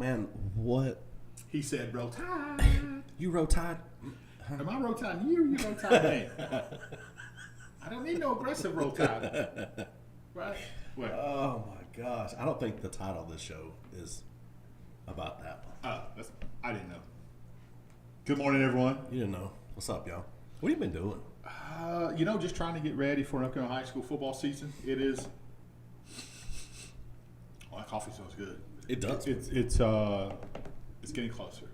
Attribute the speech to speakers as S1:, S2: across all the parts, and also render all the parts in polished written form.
S1: Man, what?
S2: He said, "Roll Tide."
S1: You Roll Tide?
S2: Am I Roll Tide you? You Roll Tide me? I don't need no aggressive Roll Tide. Right? What?
S1: Oh my gosh! I don't think the title of this show is about that one.
S2: I didn't know. Good morning, everyone.
S1: You didn't know. What's up, y'all? What have you been doing?
S2: Just trying to get ready for an upcoming high school football season. It is. Oh, that coffee smells good.
S1: It does.
S2: It's getting closer.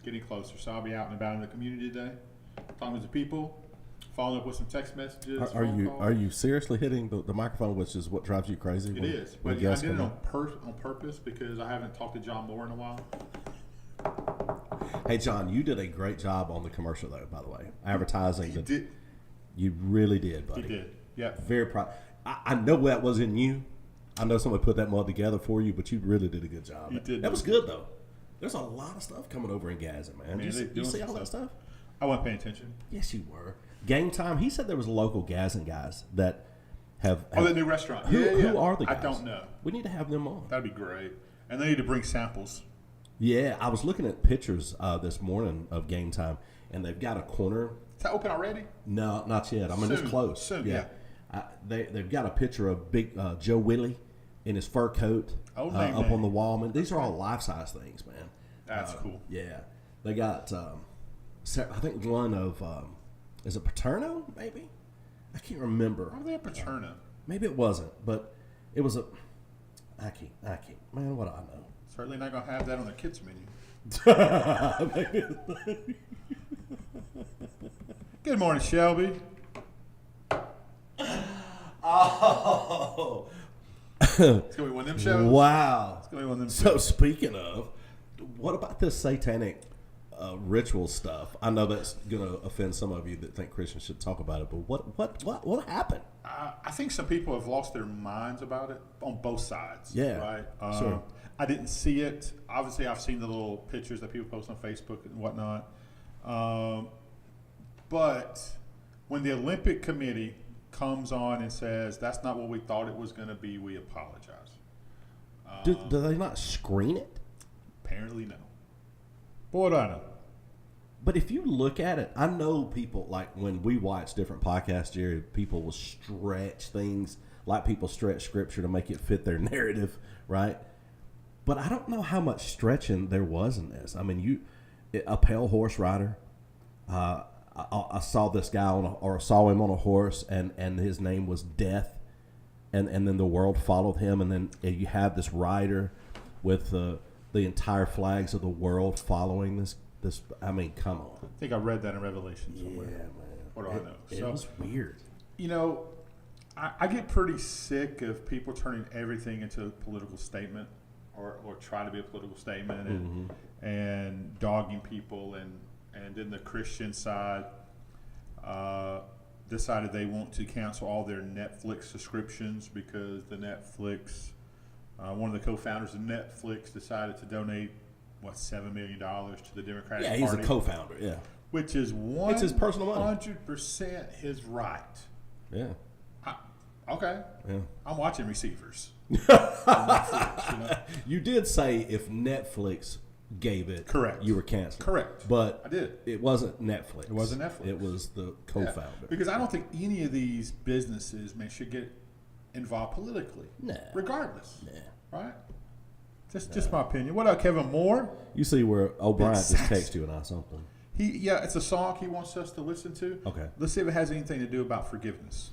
S2: Getting closer. So I'll be out and about in the community today, talking to people, following up with some text messages.
S1: Are you seriously hitting the microphone, which is what drives you crazy?
S2: It is. But I did it on purpose because I haven't talked to John Moore in a while.
S1: Hey, John, you did a great job on the commercial, though, by the way. Advertising.
S2: He did.
S1: You really did, buddy.
S2: He did. Yeah.
S1: Very proud. I know that was in you. I know somebody put that mug together for you, but you really did a good job.
S2: You did.
S1: That was good, though. There's a lot of stuff coming over in Gaza, man. Did you see all that stuff?
S2: I wasn't paying attention.
S1: Yes, you were. Game Time, he said there was local Gazan guys that have
S2: the new restaurant.
S1: Who are the guys?
S2: I don't know.
S1: We need to have them on.
S2: That'd be great. And they need to bring samples.
S1: Yeah, I was looking at pictures this morning of Game Time, and they've got a corner.
S2: Is that open already?
S1: No, not yet. I mean, it's close.
S2: Soon, yeah.
S1: They've got a picture of Big Joe Willie in his fur coat up on the wall. Man, these are all life-size things, man.
S2: That's cool.
S1: Yeah. They got, I think one of, is it Paterno, maybe? I can't remember.
S2: Why are they at Paterno?
S1: Maybe it wasn't, but it was I can't. Man, what do I know?
S2: Certainly not going to have that on their kids' menu. Good morning, Shelby.
S1: Oh.
S2: It's going to be one of them shows.
S1: Wow.
S2: It's going to be one of them
S1: So
S2: shows.
S1: speaking of, what about this satanic ritual stuff? I know that's going to offend some of you that think Christians should talk about it, but what happened?
S2: I think some people have lost their minds about it on both sides.
S1: Yeah,
S2: right.
S1: sure.
S2: I didn't see it. Obviously, I've seen the little pictures that people post on Facebook and whatnot. But when the Olympic Committee comes on and says that's not what we thought it was going to be, we apologize.
S1: Do they not screen it?
S2: Apparently, no. Boy, do I know.
S1: But if you look at it, I know people, like when we watch different podcasts, Jerry, people will stretch things like people stretch scripture to make it fit their narrative, right? But I don't know how much stretching there was in this. I mean, a pale horse rider. I saw this guy saw him on a horse, and his name was Death, and then the world followed him, and then you have this rider with the entire flags of the world following this. I mean, come on.
S2: I think I read that in Revelation somewhere.
S1: Yeah, man.
S2: What do I know?
S1: It was weird.
S2: I get pretty sick of people turning everything into a political statement or try to be a political statement and dogging people. And then the Christian side decided they want to cancel all their Netflix subscriptions because the Netflix, one of the co-founders of Netflix decided to donate $7 million to the Democratic Party.
S1: Yeah, he's a co-founder. Yeah,
S2: which is
S1: it's his personal money.
S2: 100% his right.
S1: Yeah.
S2: Okay.
S1: Yeah.
S2: I'm watching Receivers.
S1: Netflix, You did say if Netflix gave it,
S2: correct,
S1: you were canceled.
S2: Correct.
S1: But
S2: I did.
S1: It wasn't Netflix.
S2: It wasn't Netflix.
S1: It was the co-founder.
S2: Yeah. Because I don't think any of these businesses, should get involved politically.
S1: Nah.
S2: Regardless.
S1: Nah.
S2: Right? Just my opinion. What up, Kevin Moore?
S1: You see where O'Brien just texted you and I something.
S2: It's a song he wants us to listen to.
S1: Okay.
S2: Let's see if it has anything to do about forgiveness.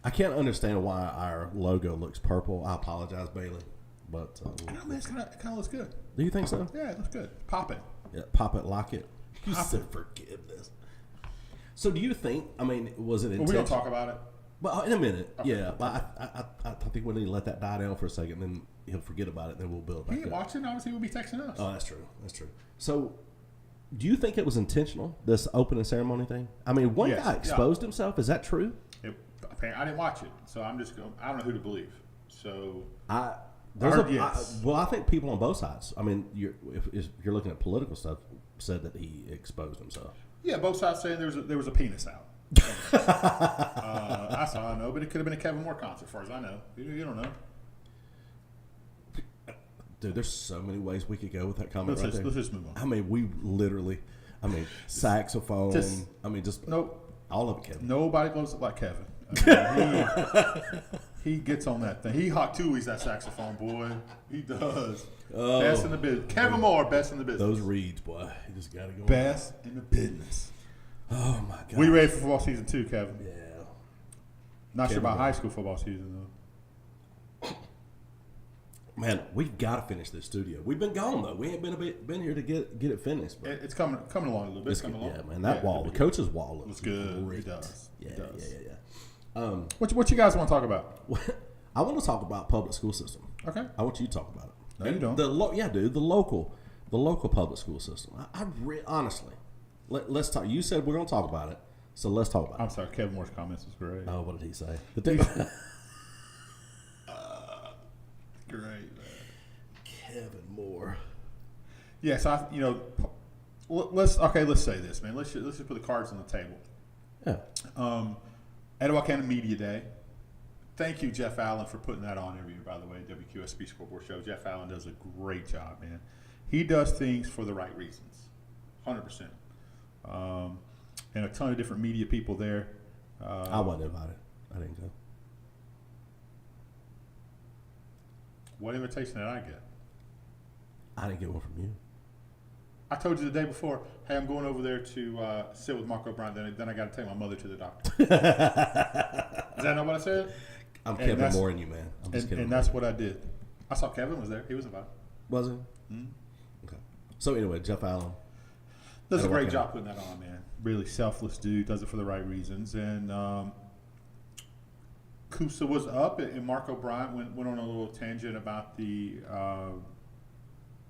S1: I can't understand why our logo looks purple. I apologize, Bailey. But
S2: I know, man, it kind of looks good.
S1: Do you think so?
S2: Yeah, it looks good. Pop it.
S1: Yeah, pop it, lock it. You said forgiveness. So do you think, was it intentional?
S2: We're going to talk about it.
S1: Well, in a minute,
S2: okay.
S1: Yeah. But I think we need to let that die down for a second, then he'll forget about it, then we'll build back up.
S2: He ain't watching, obviously we'll be texting us.
S1: Oh, that's true. So, do you think it was intentional, this opening ceremony thing? One guy exposed himself. Is that true?
S2: I didn't watch it, so I'm just going. I don't know who to believe. So
S1: I think people on both sides. If you're looking at political stuff, said that he exposed himself.
S2: Yeah, both sides saying there was a penis out. I saw, I know, but it could have been a Kevin Moore concert, as far as I know. You don't know.
S1: Dude, there's so many ways we could go with that comment
S2: Let's
S1: there.
S2: just move on.
S1: I mean, we literally, saxophone.
S2: Nope.
S1: All of it, Kevin.
S2: Nobody blows it like Kevin. I mean, he gets on that thing. He hot too. That saxophone, boy. He does.
S1: Oh,
S2: best in the business. Kevin Moore, best in the business.
S1: Those reeds, boy. You just got to go.
S2: Best in the business.
S1: Oh, my God.
S2: We ready for football season 2, Kevin?
S1: Yeah.
S2: Not
S1: Kevin
S2: sure about
S1: Moore.
S2: high school football season, though.
S1: Man, we've got to finish this studio. We've been gone, though. We ain't been here to get it finished. But
S2: It's coming along a little bit.
S1: it's
S2: Coming along.
S1: Yeah, man. That wall, the coach's wall
S2: looks good.
S1: great.
S2: It does.
S1: Yeah,
S2: It does.
S1: yeah.
S2: What you guys want to talk about?
S1: I want to talk about public school system.
S2: Okay.
S1: I want you to talk about it.
S2: No, you don't.
S1: Dude. The local public school system. Honestly, let's talk. You said we're going to talk about it, so let's talk about it.
S2: I'm sorry. Kevin Moore's comments was great.
S1: Oh, what did he say?
S2: Great, man.
S1: Kevin Moore.
S2: Yes, let's say this, man. Let's just put the cards on the table.
S1: Yeah.
S2: Etowah County Media Day. Thank you, Jeff Allen, for putting that on every year, by the way, WQSB Scoreboard Show. Jeff Allen does a great job, man. He does things for the right reasons, 100%. And a ton of different media people there.
S1: I wasn't invited. I didn't go.
S2: What invitation did I get?
S1: I didn't get one from you.
S2: I told you the day before, hey, I'm going over there to sit with Mark O'Brien. Then I got to take my mother to the doctor. Is that not what I said?
S1: I'm Kevin Moore and you, man. I'm just kidding.
S2: And that's what I did. I saw Kevin was there. He was invited.
S1: Was he?
S2: Mm-hmm.
S1: Okay. So anyway, Jeff Allen
S2: does a great job putting that on, man. Really selfless dude. Does it for the right reasons. And Kusa was up, and Mark O'Brien went on a little tangent about the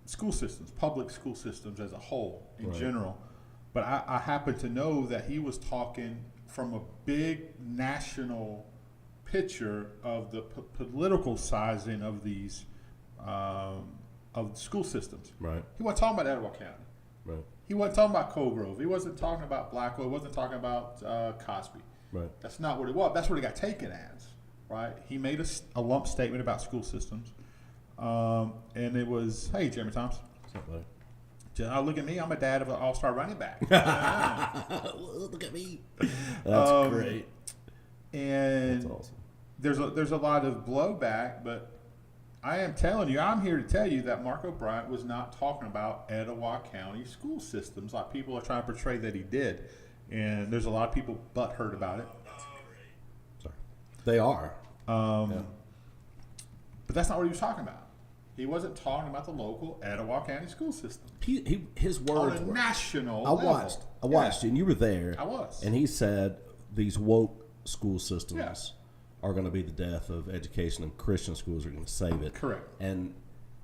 S2: school systems, public school systems as a whole in general. But I happen to know that he was talking from a big national picture of the political sizing of these of school systems.
S1: Right.
S2: He wasn't talking about Etowah County.
S1: Right.
S2: He wasn't talking about Colgrove. He wasn't talking about Blackwell. He wasn't talking about Cosby.
S1: Right.
S2: That's not what it was. That's what it got taken as. Right. He made a lump statement about school systems, and it was, hey, Jeremy Thompson.
S1: What's up, buddy?
S2: Look at me. I'm a dad of an all-star running back.
S1: Look at me. That's great.
S2: And
S1: that's awesome.
S2: There's a lot of blowback, but I am telling you, I'm here to tell you that Mark O'Brien was not talking about Etowah County school systems like people are trying to portray that he did. And there's a lot of people butthurt about it.
S1: Sorry. They are.
S2: But that's not what he was talking about. He wasn't talking about the local Etowah County school system.
S1: His words
S2: on a
S1: were
S2: national
S1: I watched you, and you were there.
S2: I was.
S1: And he said these woke school systems are going to be the death of education, and Christian schools are going to save it.
S2: Correct.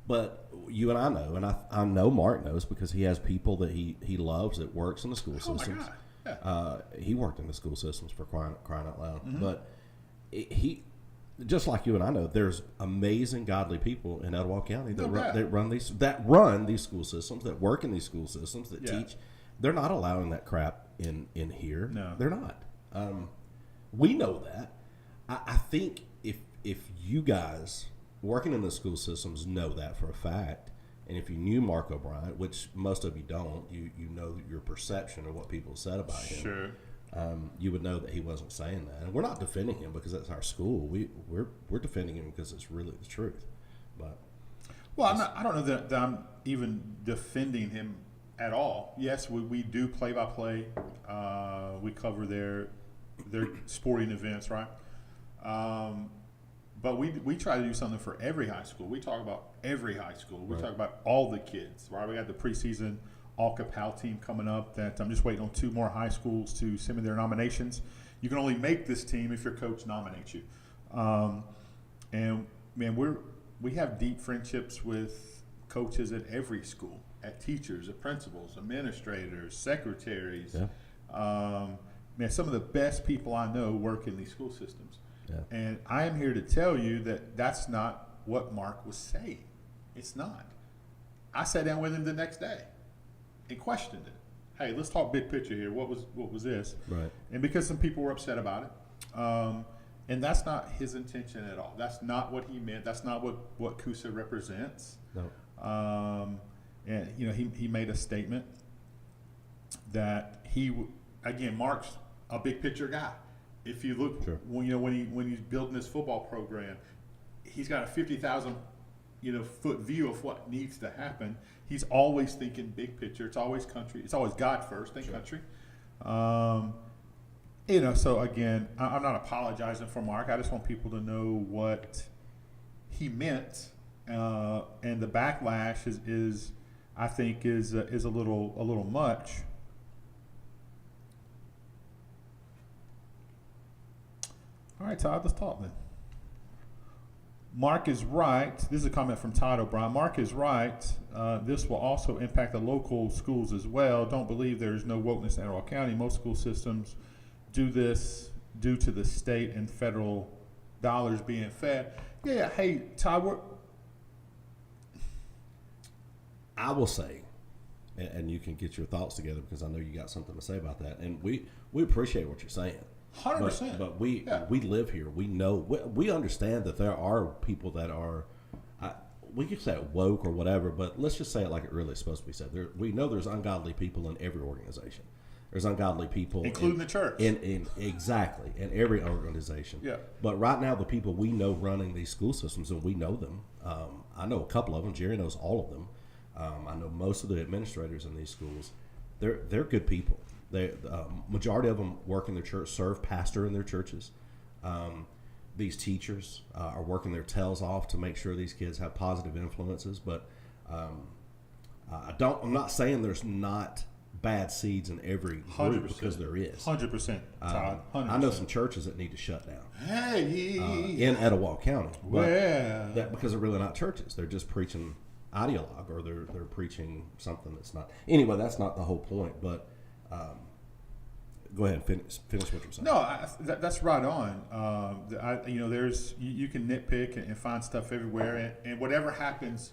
S1: But you and I know, and I know Mark knows because he has people that he loves that works in the school systems.
S2: Oh my God. Yeah.
S1: He worked in the school systems for crying out loud.
S2: Mm-hmm.
S1: But he, just like you and I know, there's amazing godly people in Etowah County that run these school systems, that work in these school systems, that teach. They're not allowing that crap in here.
S2: No,
S1: they're not. We know that. I think if you guys working in the school systems know that for a fact, and if you knew Mark O'Brien, which most of you don't, you know your perception of what people said about him.
S2: Sure.
S1: You would know that he wasn't saying that, and we're not defending him because that's our school. We're defending him because it's really the truth. But
S2: I don't know that I'm even defending him at all. Yes, we do play by play. We cover their sporting events, right? But we try to do something for every high school. We talk about every high school. We talk about all the kids, right? We got the preseason All-Capel team coming up that I'm just waiting on 2 more high schools to send me their nominations. You can only make this team if your coach nominates you. And man, we have deep friendships with coaches at every school, at teachers, at principals, administrators, secretaries. Yeah. Man, some of the best people I know work in these school systems. Yeah. And I am here to tell you that that's not what Mark was saying. It's not. I sat down with him the next day and questioned it. Hey, let's talk big picture here. What was this?
S1: Right.
S2: And because some people were upset about it, And that's not his intention at all. That's not what he meant. That's not what Kusa represents.
S1: No.
S2: And he made a statement that again, Mark's a big picture guy. If you look,
S1: sure.
S2: when he's building this football program, he's got a 50,000 foot view of what needs to happen. He's always thinking big picture. It's always country. It's always God first, then country. So again, I'm not apologizing for Mark. I just want people to know what he meant, and the backlash is I think is a little much. All right, Todd, let's talk then. Mark is right. This is a comment from Todd O'Brien. Mark is right. This will also impact the local schools as well. Don't believe there is no wokeness in Etowah County. Most school systems do this due to the state and federal dollars being fed. Yeah. Hey, Todd,
S1: I will say, and you can get your thoughts together because I know you got something to say about that. And we appreciate what you're saying.
S2: 100%.
S1: But we live here. We know. We understand that there are people that are, we could say it woke or whatever, but let's just say it like it really is supposed to be said. We know there's ungodly people in every organization. There's ungodly people,
S2: including the church.
S1: Exactly, in every organization.
S2: Yeah.
S1: But right now, the people we know running these school systems, and we know them. I know a couple of them. Jerry knows all of them. I know most of the administrators in these schools. They're good people. Majority of them work in their church, serve pastor in their churches. These teachers are working their tails off to make sure these kids have positive influences. But I'm not saying there's not bad seeds in every group
S2: 100%.
S1: Because there is.
S2: 100%, Todd. 100%.
S1: I know some churches that need to shut down.
S2: Hey,
S1: in Etowah County.
S2: Well,
S1: Because they're really not churches. They're just preaching ideologue, or they're preaching something that's not. Anyway, that's not the whole point. But go ahead and finish what you're saying.
S2: No, that's right on. There's you can nitpick and find stuff everywhere, and whatever happens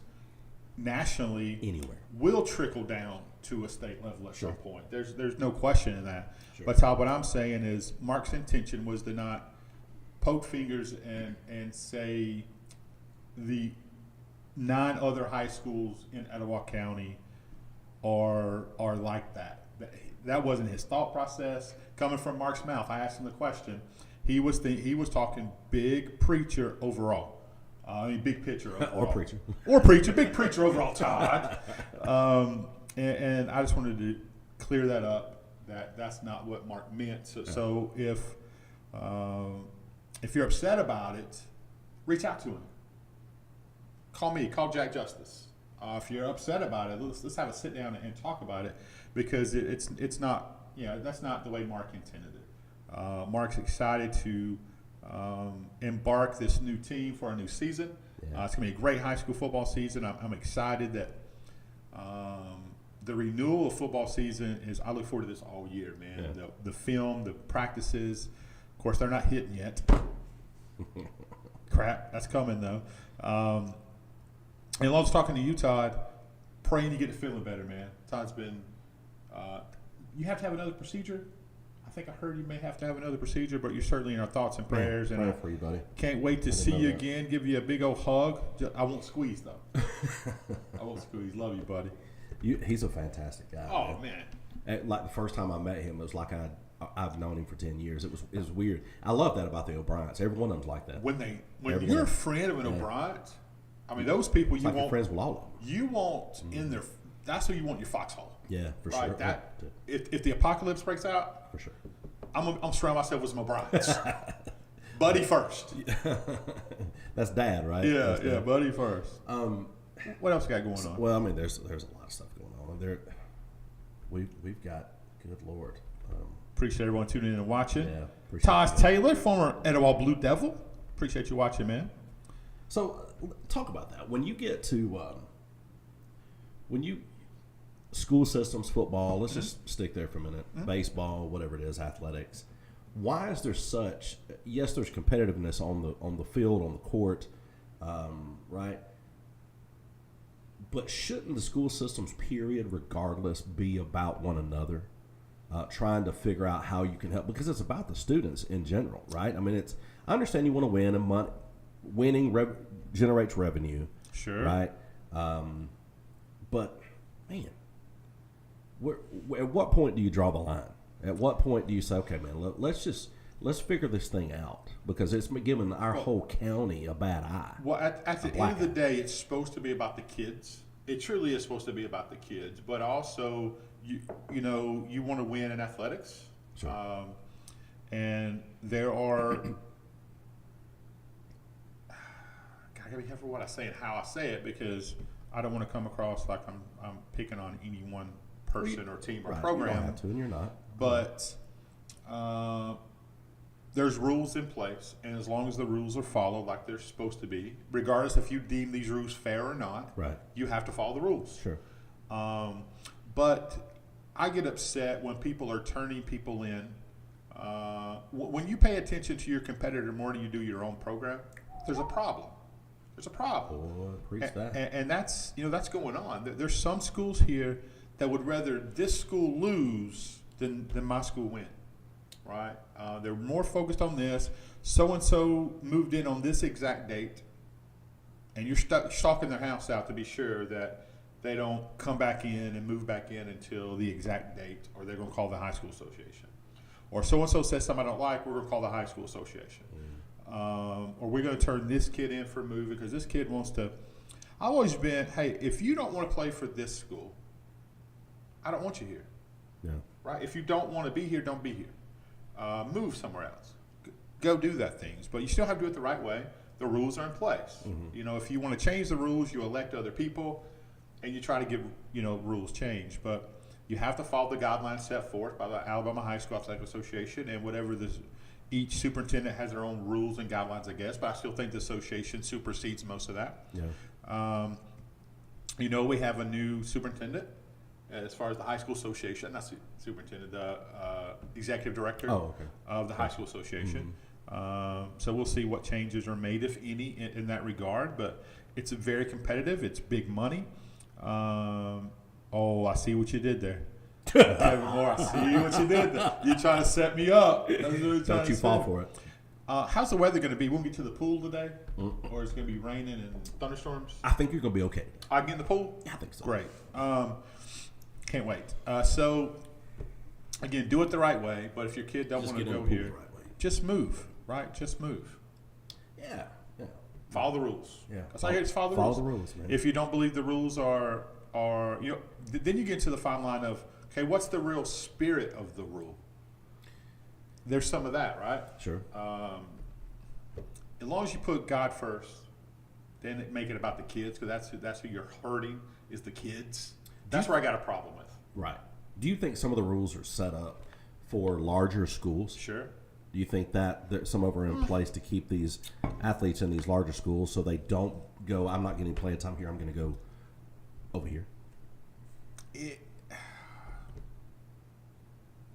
S2: nationally,
S1: anywhere,
S2: will trickle down to a state level at
S1: sure.
S2: some point. There's no question in that.
S1: Sure.
S2: But Todd, what I'm saying is Mark's intention was to not poke fingers and say the 9 other high schools in Etowah County are like that. That wasn't his thought process. Coming from Mark's mouth, I asked him the question. He was talking big preacher overall. Big picture overall. Or preacher. Big preacher overall, Todd. And I just wanted to clear that up. That's not what Mark meant. So if you're upset about it, reach out to him. Call me. Call Jack Justice. If you're upset about it, let's have a sit down and talk about it, because it's not, that's not the way Mark intended it. Mark's excited to embark this new team for a new season. Yeah. It's going to be a great high school football season. I'm excited that the renewal of football season is. I look forward to this all year, man. Yeah. The film, the practices. Of course, they're not hitting yet. Crap, that's coming though. And I was talking to you, Todd, praying you get to feeling better, man. Todd's been you have to have another procedure? I think I heard you may have to have another procedure, but you're certainly in our thoughts and prayers.
S1: Praying for you, buddy.
S2: Can't wait to see you again, give you a big old hug. I won't squeeze, though. I won't squeeze. Love you, buddy.
S1: He's a fantastic guy.
S2: Oh, man.
S1: Like the first time I met him, it was like I've known him for 10 years. It was weird. I love that about the O'Briens. Every one of them's like that.
S2: When you're a friend of an O'Brien's, I mean, those people you want
S1: friends with all of them.
S2: You want in their. That's who you want your foxhole.
S1: Yeah, for
S2: right?
S1: sure.
S2: That if the apocalypse breaks out,
S1: for sure,
S2: I'm surrounding myself with some O'Briens. Buddy first.
S1: That's Dad, right?
S2: Yeah, Dad. Buddy first. What else got going on?
S1: Well, I mean, there's a lot of stuff going on. We've got, good Lord.
S2: Appreciate everyone tuning in and watching.
S1: Yeah,
S2: Todd Taylor, former Etowah Blue Devil. Appreciate you watching, man.
S1: So, talk about that. When you get to school systems, football, let's just stick there for a minute. Baseball, whatever it is, athletics. Why is there such? Yes, there's competitiveness on the field, on the court, right? But shouldn't the school systems, period, regardless, be about one another, trying to figure out how you can help? Because it's about the students in general, right? I mean, I understand you want to win, and winning generates revenue.
S2: Sure.
S1: Right. But man, at what point do you draw the line? At what point do you say, okay, man, let's figure this thing out, because it's giving our whole county a bad eye.
S2: Well, at the end of the day, it's supposed to be about the kids. It truly is supposed to be about the kids, but also you want to win in athletics.
S1: Sure.
S2: And there are, I gotta be careful what I say and how I say it, because I don't want to come across like I'm picking on any one person or team or program.
S1: You don't have to, and you're not.
S2: But there's rules in place, and as long as the rules are followed like they're supposed to be, regardless if you deem these rules fair or not,
S1: right,
S2: you have to follow the rules.
S1: Sure.
S2: But I get upset when people are turning people in. When you pay attention to your competitor more than you do your own program, there's a problem. There's a problem.
S1: Boy, preach that.
S2: And that's going on. There's some schools here that would rather this school lose than my school win. Right? They're more focused on this. So-and-so moved in on this exact date, and you're stalking their house out to be sure that they don't come back in and move back in until the exact date, or they're going to call the high school association. Or so-and-so says something I don't like, we're going to call the high school association. Or we're going to turn this kid in for a movie because this kid wants to. I've always been, hey, if you don't want to play for this school, I don't want you here.
S1: Yeah.
S2: Right? If you don't want to be here, don't be here. Move somewhere else. Go do that things. But you still have to do it the right way. The rules are in place.
S1: Mm-hmm.
S2: If you want to change the rules, you elect other people, and you try to give, rules change. But you have to follow the guidelines set forth by the Alabama High School Athletic Association, and whatever each superintendent has their own rules and guidelines, I guess. But I still think the association supersedes most of that.
S1: Yeah.
S2: We have a new superintendent as far as the high school association, not superintendent, the executive director of the high school association. So we'll see what changes are made, if any, in that regard. But it's very competitive. It's big money. I see what you did there. Kevin Moore, I see what you did there. You're trying to set me up.
S1: Don't you fall for it.
S2: How's the weather going to be? We'll get to the pool today, or it's going to be raining and thunderstorms?
S1: I think you're going to be okay.
S2: I get in the pool?
S1: Yeah, I think so.
S2: Great. Can't wait. So, again, do it the right way. But if your kid don't want to go here, just move. Right? Just move.
S1: Yeah.
S2: Follow the rules.
S1: Yeah.
S2: That's all I hear is follow the rules.
S1: Follow the rules, man.
S2: If you don't believe the rules are then you get to the fine line of, okay, what's the real spirit of the rule? There's some of that, right?
S1: Sure.
S2: As long as you put God first, then make it about the kids, because that's who you're hurting, is the kids. That's where I got a problem with.
S1: Right. Do you think some of the rules are set up for larger schools?
S2: Sure.
S1: Do you think that some of them are in place to keep these athletes in these larger schools so they don't go, I'm not getting playing time here, I'm going to go over here?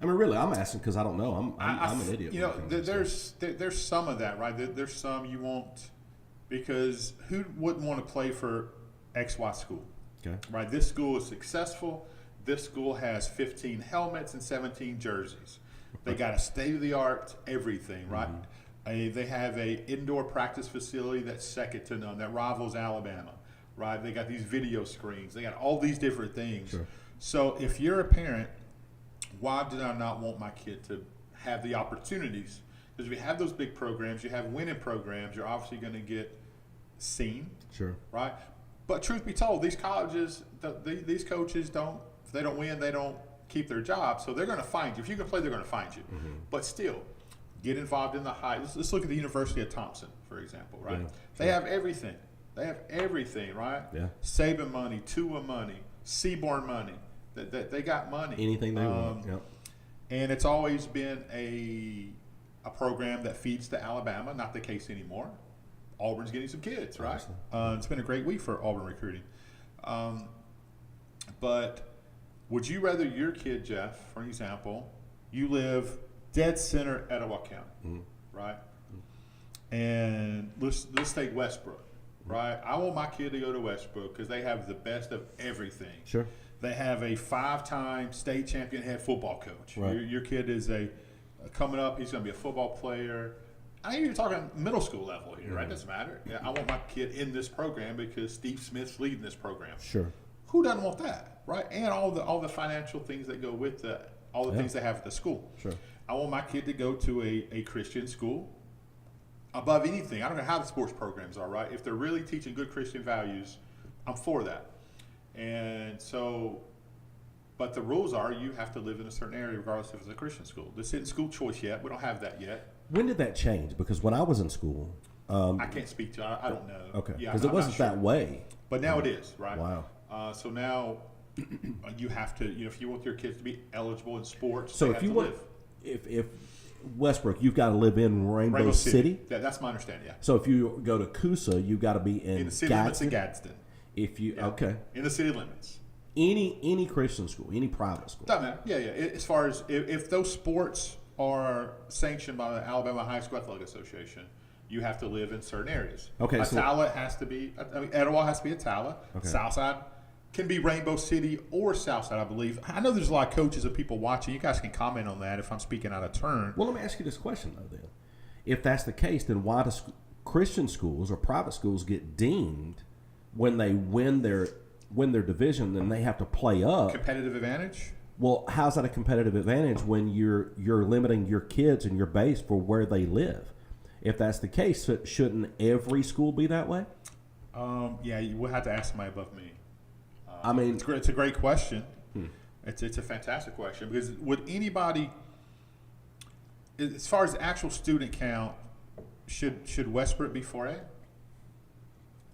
S1: I mean, really, I'm asking because I don't know. I'm an idiot.
S2: There's some of that, right? There's some you won't, because who wouldn't want to play for XY school?
S1: Okay.
S2: Right. This school is successful. This school has 15 helmets and 17 jerseys. They got a state-of-the-art everything, right? They have a indoor practice facility that's second to none, that rivals Alabama, right? They got these video screens. They got all these different things.
S1: Sure.
S2: So if you're a parent, why did I not want my kid to have the opportunities? Because if you have those big programs, you have winning programs, you're obviously going to get seen.
S1: Sure.
S2: Right? But truth be told, these colleges, these coaches don't, if they don't win, they don't keep their job. So they're going to find you. If you can play, they're going to find you. But still, get involved in the high. Let's look at the University of Thompson, for example, right?
S1: Yeah,
S2: they have everything. They have everything, right?
S1: Yeah.
S2: Saban money, Tua money, Seaborn money. They got money.
S1: Anything they want. Yep.
S2: And it's always been a program that feeds to Alabama. Not the case anymore. Auburn's getting some kids, right? It's been a great week for Auburn recruiting. But would you rather your kid, Jeff, for example, you live dead center Etowah County, right? And let's take Westbrook, right? I want my kid to go to Westbrook because they have the best of everything.
S1: Sure.
S2: They have a 5-time state champion head football coach.
S1: Right.
S2: Your kid is coming up. He's going to be a football player, I ain't even talking middle school level here, right? Doesn't matter. Yeah, I want my kid in this program because Steve Smith's leading this program.
S1: Sure.
S2: Who doesn't want that, right? And all the financial things that go with that, all the things they have at the school.
S1: Sure.
S2: I want my kid to go to a Christian school above anything. I don't know how the sports programs are, right? If they're really teaching good Christian values, I'm for that. And so, but the rules are you have to live in a certain area regardless if it's a Christian school. This isn't school choice yet. We don't have that yet.
S1: When did that change? Because when I was in school,
S2: I can't speak to. I don't know.
S1: Okay.
S2: Yeah,
S1: Because it wasn't that way.
S2: But now it is, right?
S1: Wow.
S2: So now you have to, if you want your kids to be eligible in sports,
S1: So if you want, if Westbrook, you've got to live in Rainbow City.
S2: Yeah, that's my understanding. Yeah.
S1: So if you go to Coosa, you've got to be in
S2: the city limits of Gadsden.
S1: If you
S2: in the city limits.
S1: Any Christian school, any private school.
S2: Doesn't matter. Yeah. As far as if those sports are sanctioned by the Alabama High School Athletic Association, you have to live in certain areas.
S1: Okay.
S2: Attala has to be. Etowah has to be Attala. Okay. Southside can be Rainbow City or Southside, I believe. I know there's a lot of coaches and people watching. You guys can comment on that if I'm speaking out of turn.
S1: Well, let me ask you this question though. Then, if that's the case, then why do Christian schools or private schools get deemed when they win their division? Then they have to play up.
S2: Competitive advantage.
S1: Well, how's that a competitive advantage when you're limiting your kids and your base for where they live? If that's the case, shouldn't every school be that way?
S2: Yeah, you will have to ask somebody above me.
S1: I mean,
S2: it's a great question. It's a fantastic question because would anybody, as far as actual student count, should Westbrook be 4A?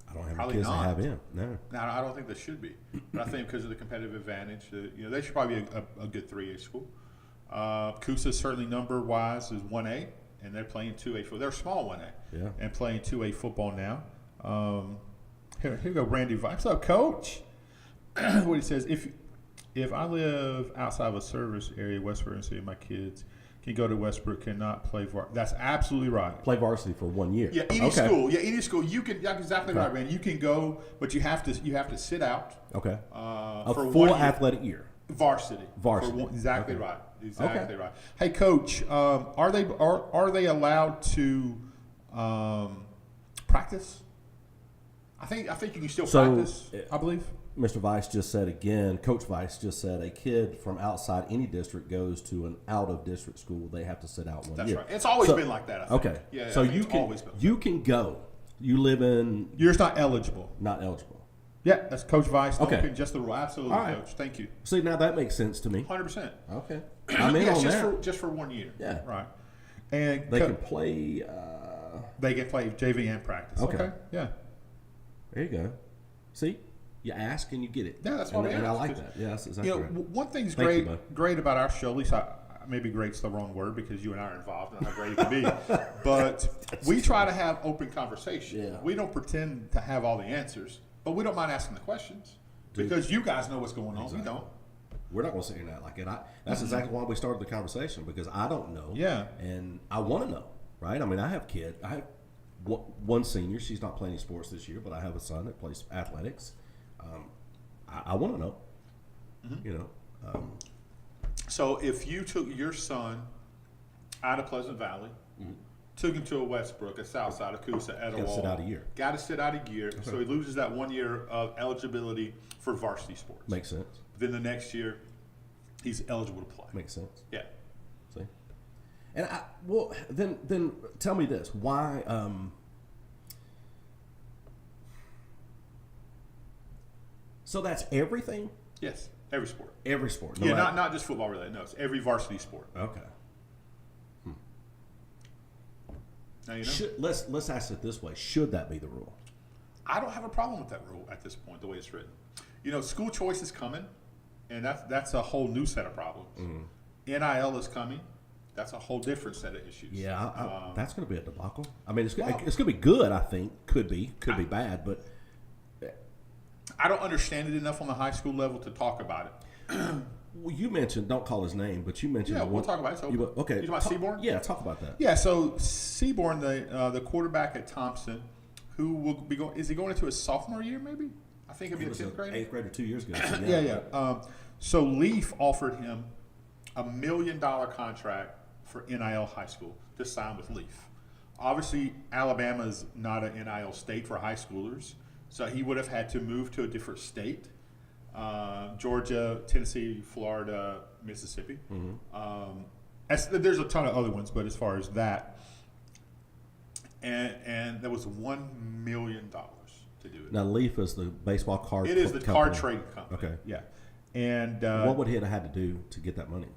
S1: I don't have
S2: Probably
S1: kids
S2: not.
S1: to have in. No,
S2: I don't think they should be. But I think because of the competitive advantage, they should probably be a good 3A school. Coosa certainly number wise is 1A, and they're playing 2A football. They're small 1A, and playing 2A football now. Here we go, Randy. What's up, Coach? What he says: if I live outside of a service area, Westbrook, and say my kids can go to Westbrook, cannot play varsity. That's absolutely right.
S1: Play varsity for 1 year.
S2: Yeah, any school. Yeah, any school. You can. That's exactly right, man. You can go, but you have to sit out.
S1: Okay.
S2: For
S1: a
S2: 1
S1: full
S2: year.
S1: athletic year.
S2: Varsity. Exactly right. Exactly right. Hey, Coach, are they allowed to practice? I think you can still practice. I believe.
S1: Mr. Vice just said again, Coach Vice just said a kid from outside any district goes to an out-of-district school, they have to sit out 1 year.
S2: That's right. It's always been like that, I think.
S1: Okay.
S2: Yeah,
S1: so you can go. You live in...
S2: You're just not eligible.
S1: Not eligible.
S2: Yeah, that's Coach Vice.
S1: Okay.
S2: Just the rule. Absolutely,
S1: right.
S2: Coach. Thank you.
S1: See, now that makes sense to me.
S2: 100%.
S1: Okay. I'm in on that.
S2: Just for 1 year.
S1: Yeah.
S2: Right. And
S1: they can play...
S2: they can play JV and practice. Okay. Yeah.
S1: There you go. See? You ask and you get it.
S2: Yeah, that's what
S1: I like that. Yeah, that's exactly right.
S2: One thing's great about our show, at least maybe great's the wrong word because you and I are involved and how great it can be. But we try to have open conversation.
S1: Yeah.
S2: We don't pretend to have all the answers, but we don't mind asking the questions because you guys know what's going on.
S1: Exactly.
S2: We don't.
S1: We're not going to sit here and act like it. That's exactly why we started the conversation because I don't know.
S2: Yeah.
S1: And I want to know, right? I mean, I have kids. I have one senior. She's not playing sports this year, but I have a son that plays athletics. I want to know,
S2: So if you took your son out of Pleasant Valley, took him to a Westbrook, a south side of Coosa, Etowah.
S1: Got to sit out a year.
S2: Got to sit out a year, so he loses that 1 year of eligibility for varsity sports.
S1: Makes sense.
S2: Then the next year, he's eligible to play.
S1: Makes sense.
S2: Yeah.
S1: See, and then tell me this: why? So that's everything?
S2: Yes, every sport.
S1: Every sport.
S2: No matter. Not just football related. No, it's every varsity sport.
S1: Okay.
S2: Now you know.
S1: Let's ask it this way: should that be the rule?
S2: I don't have a problem with that rule at this point, the way it's written. School choice is coming, and that's a whole new set of problems. NIL is coming. That's a whole different set of issues.
S1: Yeah, that's going to be a debacle. I mean, it's going to be good. I think could be bad, but.
S2: I don't understand it enough on the high school level to talk about it.
S1: Well, you mentioned, don't call his name, but you mentioned.
S2: Yeah, we'll talk about it.
S1: Okay.
S2: You talking about Seaborn?
S1: Yeah, talk about that.
S2: Yeah, so Seaborn, the quarterback at Thompson, who will be going, is he going into his sophomore year maybe? I think he'll be a 10th grader.
S1: 8th grader 2 years ago. So
S2: yeah. So Leaf offered him $1 million contract for NIL high school to sign with Leaf. Obviously, Alabama is not an NIL state for high schoolers, so he would have had to move to a different state. Georgia, Tennessee, Florida, Mississippi. There's a ton of other ones, but as far as that, and there was $1 million to do it.
S1: Now, Leaf is the baseball card.
S2: It is the
S1: company.
S2: card trading company.
S1: Okay.
S2: Yeah. And
S1: what would he have had to do to get that money?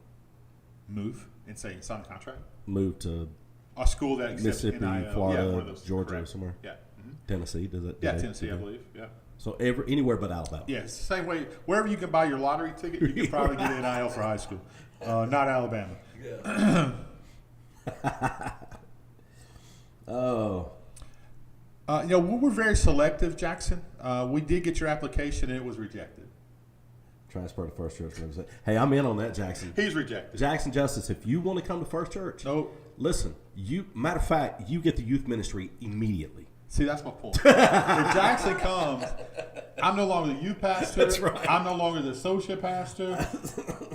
S2: move and say sign a contract?
S1: Move to
S2: A school that accepts
S1: Mississippi,
S2: NIL.
S1: Florida,
S2: yeah, one of those.
S1: Georgia,
S2: Correct.
S1: somewhere.
S2: Yeah.
S1: Tennessee, does it?
S2: Yeah, Tennessee, I believe. Yeah.
S1: So anywhere but Alabama.
S2: Yes, same way. Wherever you can buy your lottery ticket, you can probably get an NIL for high school. Not Alabama.
S1: Yeah. Oh.
S2: We're very selective, Jackson. We did get your application and it was rejected.
S1: Transfer to First Church. Hey, I'm in on that, Jackson.
S2: He's rejected.
S1: Jackson Justice, if you want to come to First Church, listen. Matter of fact, you get the youth ministry immediately.
S2: See, that's my point. If Jackson comes, I'm no longer the youth pastor.
S1: That's right.
S2: I'm no longer the associate pastor.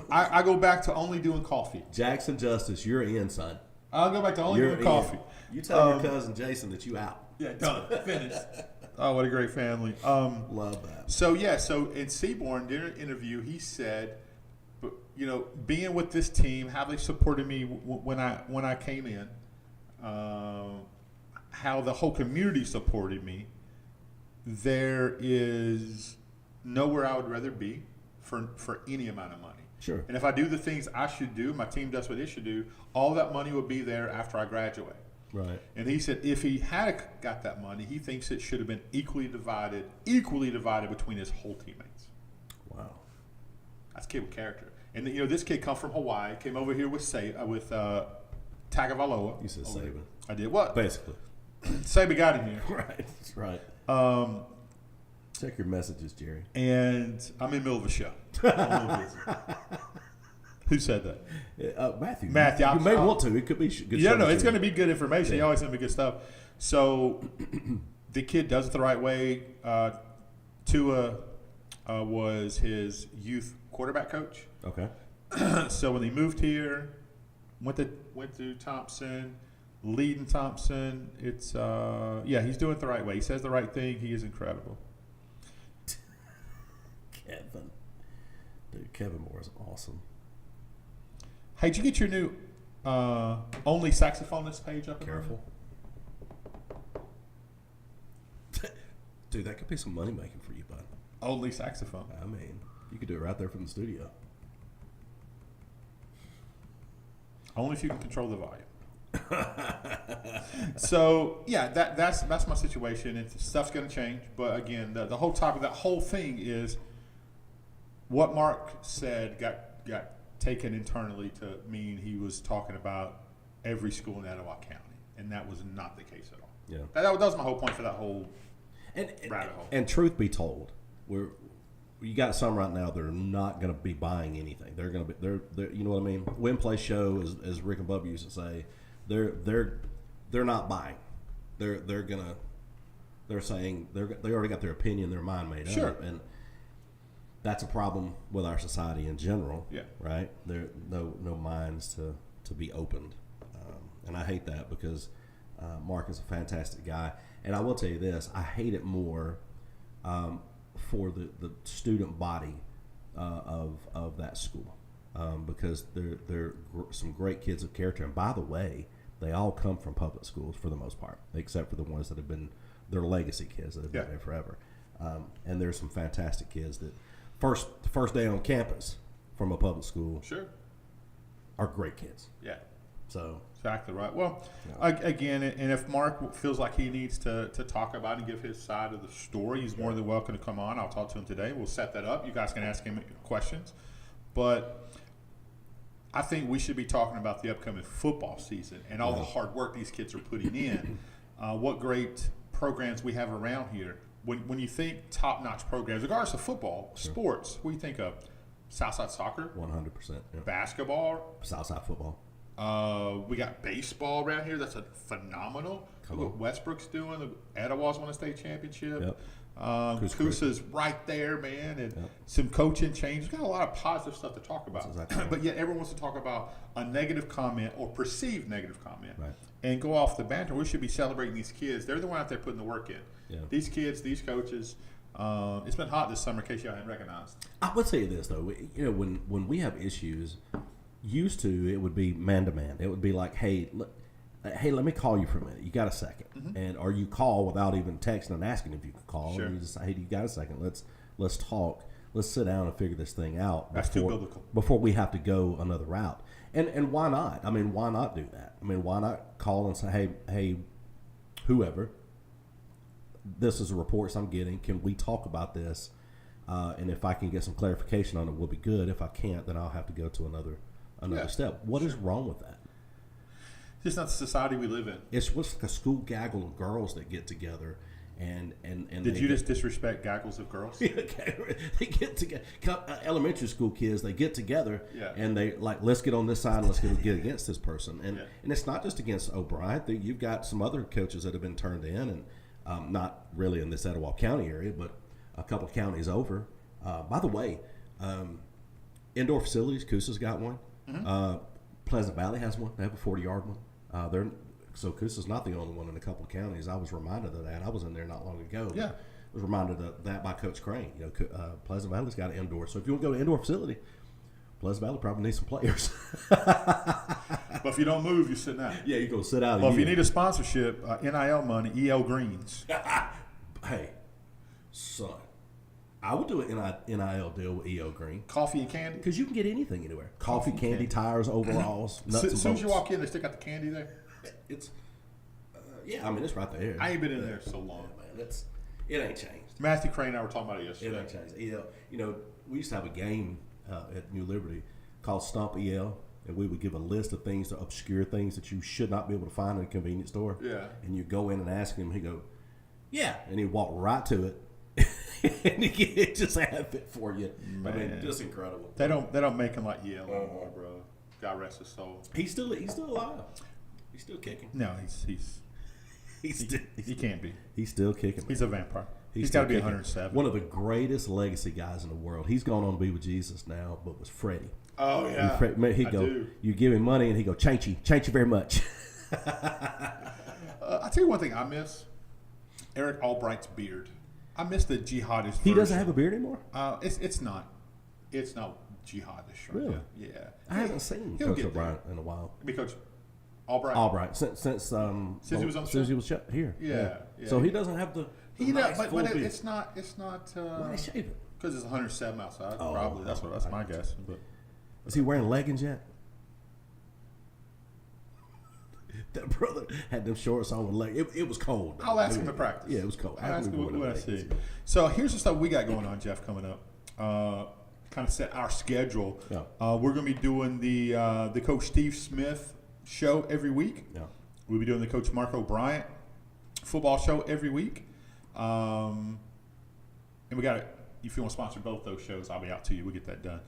S2: I go back to only doing coffee.
S1: Jackson Justice, you're in, son.
S2: I'll go back to only doing coffee.
S1: You tell your cousin Jason that you out.
S2: Yeah, done. Finished. Oh, what a great family.
S1: Love that.
S2: So in Seaborn, during an interview, he said, being with this team, how they supported me when I came in, how the whole community supported me, there is nowhere I would rather be for any amount of money.
S1: Sure.
S2: And if I do the things I should do, my team does what it should do, all that money would be there after I graduate.
S1: Right.
S2: And he said if he had got that money, he thinks it should have been equally divided between his whole teammates.
S1: Wow.
S2: That's a kid with character. And this kid come from Hawaii, came over here with Tagovailoa.
S1: You said Saban.
S2: I did what?
S1: Basically.
S2: Saban got him here.
S1: Right. That's right. Check your messages, Jerry.
S2: And I'm in the middle of a show. I'm a little busy. Who said that?
S1: Matthew.
S2: You
S1: may want to. It could be good.
S2: Yeah, no, it's going to be good information.
S1: Yeah.
S2: You always send me good stuff. So the kid does it the right way. Tua was his youth quarterback coach.
S1: Okay.
S2: So when he moved here, went to Thompson, leading Thompson. It's he's doing it the right way. He says the right thing. He is incredible.
S1: Kevin Moore is awesome.
S2: Hey, did you get your new only saxophonist page up?
S1: Careful. Dude, that could be some money making for you, bud.
S2: Only saxophone.
S1: I mean, you could do it right there from the studio.
S2: Only if you can control the volume. So yeah, that's my situation. And stuff's going to change, but again, the whole topic, that whole thing is what Mark said got taken internally to mean he was talking about every school in Etowah County, and that was not the case at all.
S1: Yeah,
S2: that was my whole point for that whole rabbit hole.
S1: And truth be told, you got some right now that are not going to be buying anything. They're going to be they're you know what I mean. Win, play, show, as Rick and Bubba used to say. They're not buying. They're saying they already got their opinion, their mind made up, and that's a problem with our society in general.
S2: Yeah.
S1: Right. There no minds to be opened, and I hate that because Mark is a fantastic guy, and I will tell you this: I hate it more for the student body of that school. Because they're some great kids of character, and by the way, they all come from public schools for the most part, except for the ones that have been their legacy kids that have been there forever. And there's some fantastic kids that first day on campus from a public school are great kids.
S2: Yeah.
S1: So
S2: exactly right. Well, again, and if Mark feels like he needs to talk about and give his side of the story, he's more than welcome to come on. I'll talk to him today. We'll set that up. You guys can ask him questions, but I think we should be talking about the upcoming football season and all the hard work these kids are putting in. What great programs we have around here. When you think top-notch programs, regardless of football, sports, what do you think of? Southside soccer?
S1: 100%.
S2: Basketball?
S1: Southside football.
S2: We got baseball around here. That's a phenomenal. Look what Westbrook's doing. Look, Etowah's won a state championship.
S1: Yep.
S2: Coosa's right there, man, and some coaching change. We've got a lot of positive stuff to talk about. Exactly. But yet everyone wants to talk about a negative comment or perceived negative comment and go off the banter. We should be celebrating these kids. They're the one out there putting the work in. Yeah. These kids, these coaches. It's been hot this summer, in case y'all hadn't recognized.
S1: I would say this, though. You know, when we have issues, used to, it would be man-to-man. It would be like, hey, let me call you for a minute. You got a second? And or you call without even texting and asking if you can call. Sure. And you just say, hey, do you got a second? Let's talk. Let's sit down and figure this thing out.
S2: That's too biblical.
S1: Before we have to go another route. And why not? I mean, why not do that? I mean, why not call and say, hey, whoever, this is the reports I'm getting. Can we talk about this? And if I can get some clarification on it, we'll be good. If I can't, then I'll have to go to another step. What is wrong with that?
S2: It's not the society we live in.
S1: It's what's like a school gaggle of girls that get together and
S2: Did you just disrespect gaggles of girls?
S1: They get together. Elementary school kids, they get together and they like, let's get on this side and let's get against this person. And it's not just against O'Brien. You've got some other coaches that have been turned in, and not really in this Etowah County area, but a couple of counties over. By the way, indoor facilities, Coosa's got one. Pleasant Valley has one. They have a 40-yard one. So Coosa's not the only one in a couple of counties. I was reminded of that. I was in there not long ago.
S2: Yeah.
S1: I was reminded of that by Coach Crane. You know, Pleasant Valley's got an indoor. So if you want to go to an indoor facility, Pleasant Valley probably needs some players.
S2: But if you don't move, you're sitting out.
S1: Yeah, you go sit out.
S2: Well, if you need a sponsorship, NIL money, EL Greens.
S1: Hey, son. I would do an NIL deal with E.O. Green.
S2: Coffee and candy?
S1: Because you can get anything anywhere. Coffee, candy, tires, overalls, nuts and bolts.
S2: As soon as you walk in, they still got the candy there?
S1: It's, yeah, I mean, it's right there.
S2: I ain't been in there so long.
S1: Yeah, man, it ain't changed.
S2: Matthew Crane and I were talking about it yesterday.
S1: It ain't changed. You know, we used to have a game at New Liberty called Stump EL, and we would give a list of things, to obscure things that you should not be able to find in a convenience store.
S2: Yeah.
S1: And you go in and ask him, he'd go, yeah. And he'd walk right to it. And he just have it for you. Man. I mean, just incredible.
S2: They don't make him like Yale anymore, bro. God rest his soul.
S1: He's still alive. He's still kicking.
S2: No, he can't be.
S1: He's still kicking.
S2: He's a vampire. He's got to be 107.
S1: One of the greatest legacy guys in the world. He's gone on to be with Jesus now, but was Freddie.
S2: Oh yeah.
S1: He'd go. You give him money, and he go, "Thank you very much."
S2: I'll tell you one thing I miss: Eric Albright's beard. I miss the jihadist version.
S1: He doesn't have a beard anymore?
S2: It's not jihadish right
S1: really?
S2: now. Yeah.
S1: I haven't seen Coach O'Brien in a while.
S2: Because Albright.
S1: Since he was on here.
S2: Yeah.
S1: So he doesn't have the nice
S2: but
S1: beard.
S2: it's not
S1: Why they shave it?
S2: because it's 107 outside. Probably that's my guess. But
S1: is he wearing leggings yet? That brother had them shorts on with leggings. It was cold.
S2: I'll ask him to practice.
S1: Yeah, it was cold.
S2: I'll ask him what I see. So here's the stuff we got going on, Jeff, coming up. Kind of set our schedule.
S1: Yeah.
S2: We're going to be doing the Coach Steve Smith show every week.
S1: Yeah.
S2: We'll be doing the Coach Mark O'Brien football show every week. And we got it. If you want to sponsor both those shows, I'll be out to you. We'll get that done.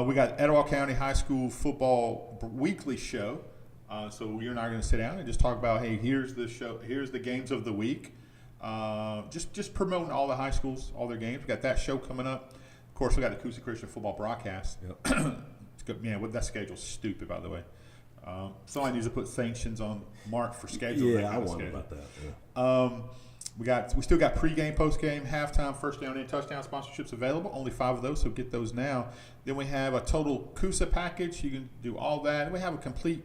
S2: We got Etowah County High School football weekly show. So you and I are going to sit down and just talk about, hey, here's the show, here's the games of the week. Just promoting all the high schools, all their games. We got that show coming up. Of course, we got the Coosa Christian football broadcast. Yep. It's good. Man, that schedule's stupid, by the way. Somebody needs to put sanctions on Mark for scheduling.
S1: Yeah, I wonder about that. Yeah.
S2: We still got pregame, postgame, halftime, first down, and touchdown sponsorships available. Only 5 of those, so get those now. Then we have a total Coosa package. You can do all that. And we have a complete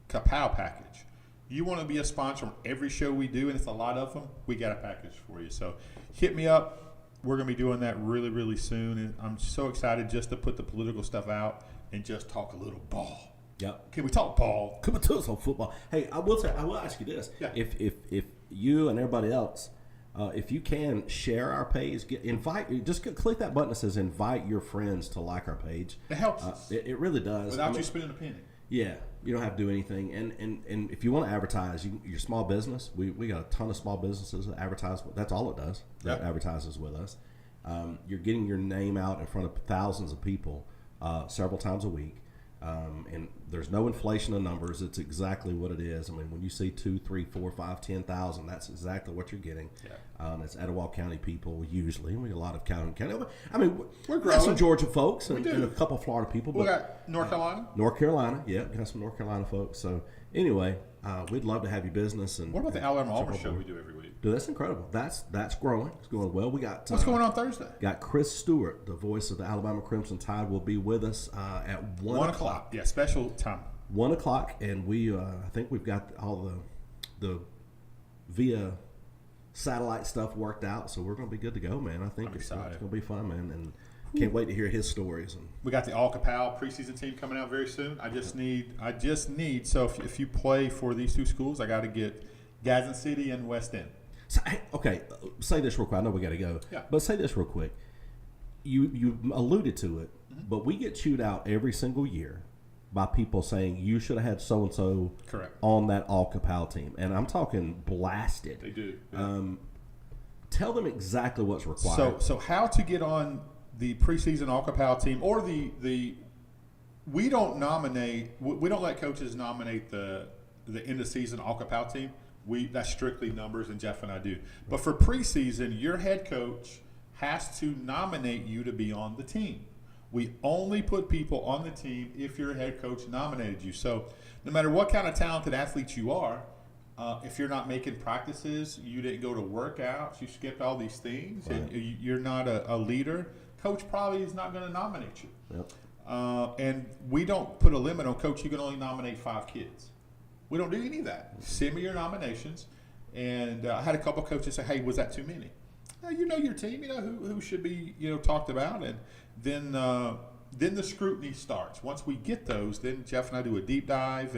S2: Kapow package. You want to be a sponsor on every show we do, and it's a lot of them, we got a package for you. So hit me up. We're going to be doing that really, really soon. And I'm so excited just to put the political stuff out and just talk a little ball.
S1: Yep.
S2: Can we talk ball?
S1: Come on to us on football. Hey, I will ask you this.
S2: Yeah.
S1: If you and everybody else, if you can share our page, click that button that says invite your friends to like our page.
S2: It helps us.
S1: It really does.
S2: Without you spending a penny.
S1: Yeah, you don't have to do anything. And if you want to advertise, your small business, we got a ton of small businesses that advertise. That's all it does. That advertises with us. You're getting your name out in front of thousands of people several times a week. And there's no inflation of numbers. It's exactly what it is. I mean, when you see 2, 3, 4, 5, 10,000, that's exactly what you're getting.
S2: Yeah.
S1: It's Etowah County people usually. We get a lot of Calhoun County. I mean,
S2: we're
S1: got some
S2: growing.
S1: Georgia folks and a couple of Florida people.
S2: We
S1: but,
S2: got North Carolina.
S1: North Carolina, yeah, got some North Carolina folks. So anyway, we'd love to have your business. And
S2: what about the Alabama Auburn show we do every week?
S1: Dude, that's incredible. That's growing. It's going well. We got
S2: what's going on Thursday?
S1: Got Chris Stewart, the voice of the Alabama Crimson Tide, will be with us at 1 o'clock.
S2: Yeah, special time.
S1: 1 o'clock, and we I think we've got all the via satellite stuff worked out, so we're going to be good to go, man. I think it's going to be fun, man, and can't wait to hear his stories. And
S2: we got the All-Capel preseason team coming out very soon. I just need. So if you play for these two schools, I got to get Gadsden City and West End.
S1: So, okay, say this real quick. I know we got to go, but say this real quick. You alluded to it, but we get chewed out every single year by people saying you should have had so and so on that All-Capel team, and I'm talking blasted.
S2: They do. Yeah.
S1: Tell them exactly what's required.
S2: So how to get on the preseason All-Capel team, or the we don't nominate. We don't let coaches nominate the end of season All-Capel team. That's strictly numbers, and Jeff and I do. But for preseason, your head coach has to nominate you to be on the team. We only put people on the team if your head coach nominated you. So no matter what kind of talented athlete you are, if you're not making practices, you didn't go to workouts, you skipped all these things, and you're not a leader, coach probably is not going to nominate you.
S1: Yep.
S2: And we don't put a limit on, coach, you can only nominate 5 kids. We don't do any of that. Send me your nominations. And I had a couple of coaches say, hey, was that too many? You know your team, you know who should be talked about. And then the scrutiny starts. Once we get those, then Jeff and I do a deep dive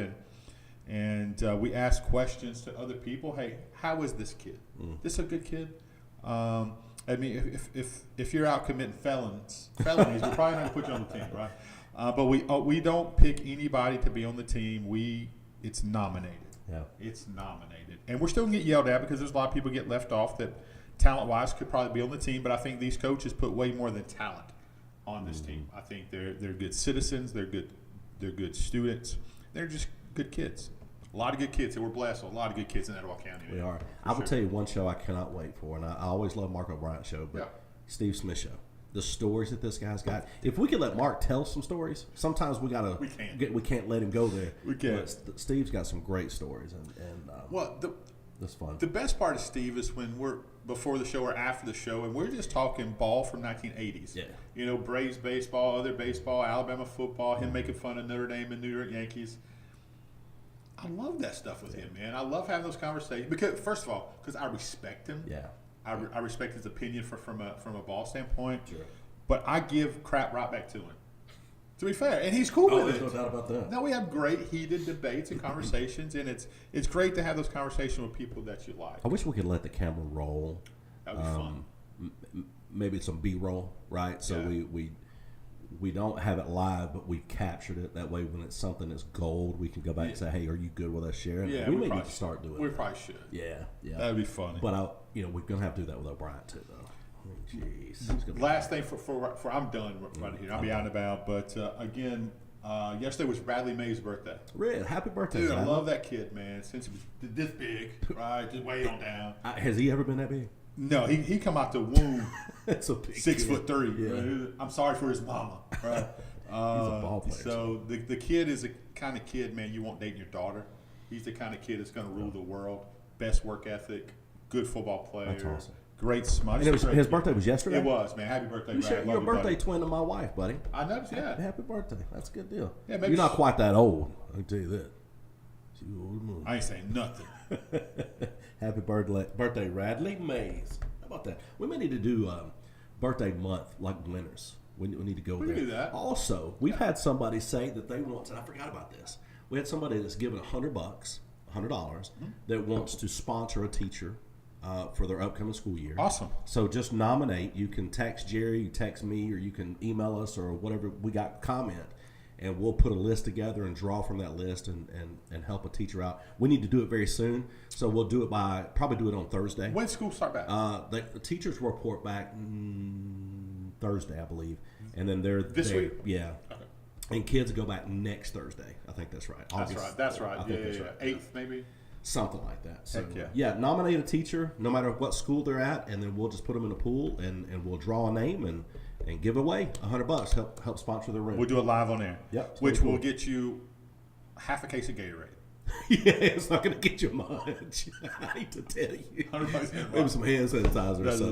S2: and we ask questions to other people. Hey, how is this kid? This a good kid? I mean, if you're out committing felonies, we're probably not going to put you on the team, right? But we don't pick anybody to be on the team. It's nominated.
S1: Yeah.
S2: It's nominated. And we're still going to get yelled at because there's a lot of people get left off that talent-wise could probably be on the team, but I think these coaches put way more than talent on this team. I think they're good citizens, they're good students, they're just good kids. A lot of good kids, and we're blessed with a lot of good kids in Etowah County.
S1: We are. I will tell you one show I cannot wait for, and I always love Mark O'Brien's show, but Steve Smith's show. The stories that this guy's got. If we could let Mark tell some stories, sometimes we can't let him go there.
S2: We can't.
S1: But Steve's got some great stories, and that's fun.
S2: The best part of Steve is when we're before the show or after the show, and we're just talking ball from 1980s.
S1: Yeah.
S2: Braves baseball, other baseball, Alabama football, him making fun of Notre Dame and New York Yankees. I love that stuff with him, man. I love having those conversations because, first of all, because I respect him.
S1: Yeah.
S2: I respect his opinion from a ball standpoint.
S1: Sure.
S2: But I give crap right back to him. To be fair, and he's cool with it.
S1: There's no doubt about that.
S2: No, we have great heated debates and conversations, and it's great to have those conversations with people that you like.
S1: I wish we could let the camera roll.
S2: That would be fun.
S1: Maybe some B-roll, right? So we don't have it live, but we captured it. That way, when it's something that's gold, we can go back and say, "Hey, are you good with us sharing?"
S2: Yeah,
S1: we may need to start doing.
S2: We
S1: that.
S2: probably should.
S1: Yeah.
S2: That'd be funny.
S1: But we're gonna have to do that with O'Brien too, though. Jeez.
S2: Last thing for I'm done right here. I'll be out and about. But again, yesterday was Bradley May's birthday.
S1: Red, happy birthday,
S2: dude!
S1: man.
S2: I love that kid, man. Since he was this big, right? Just way on down.
S1: Has he ever been that big?
S2: No, he come out the womb.
S1: That's a big
S2: 6'3".
S1: Yeah.
S2: Right? I'm sorry for his mama. Right?
S1: He's a ball player.
S2: So the kid is the kind of kid, man, you won't date your daughter. He's the kind of kid that's going to rule the world. Best work ethic, good football player.
S1: That's awesome.
S2: Great smile.
S1: And his birthday was yesterday?
S2: It was, man. Happy birthday, Brad.
S1: You're a birthday twin to my wife, buddy.
S2: I noticed, yeah.
S1: Happy birthday. That's a good deal.
S2: Yeah, maybe
S1: you're not quite that old, I can tell you that.
S2: I ain't saying nothing.
S1: Happy birthday, Radley Mays. How about that? We may need to do birthday month like winners. We need to go there.
S2: We can do that.
S1: Also, we've had somebody say that they want, and I forgot about this. We had somebody that's given $100 that wants to sponsor a teacher for their upcoming school year.
S2: Awesome.
S1: So just nominate. You can text Jerry, you text me, or you can email us or whatever. We got comment, and we'll put a list together and draw from that list and help a teacher out. We need to do it very soon, so we'll do it probably do it on Thursday.
S2: When school start back?
S1: The teachers report back Thursday, I believe, and then they're
S2: this week.
S1: Yeah.
S2: Okay.
S1: And kids go back next Thursday. I think that's right.
S2: That's right.
S1: I think that's right.
S2: 8th maybe.
S1: Something like that. So,
S2: Heck yeah.
S1: Nominate a teacher, no matter what school they're at, and then we'll just put them in a pool, and we'll draw a name and give away $100. Help sponsor the room.
S2: We'll do it live on air.
S1: Yep.
S2: Which will get you half a case of Gatorade.
S1: Yeah, it's not going to get you much. I hate to tell you.
S2: $100.
S1: Maybe some hand sanitizer or something.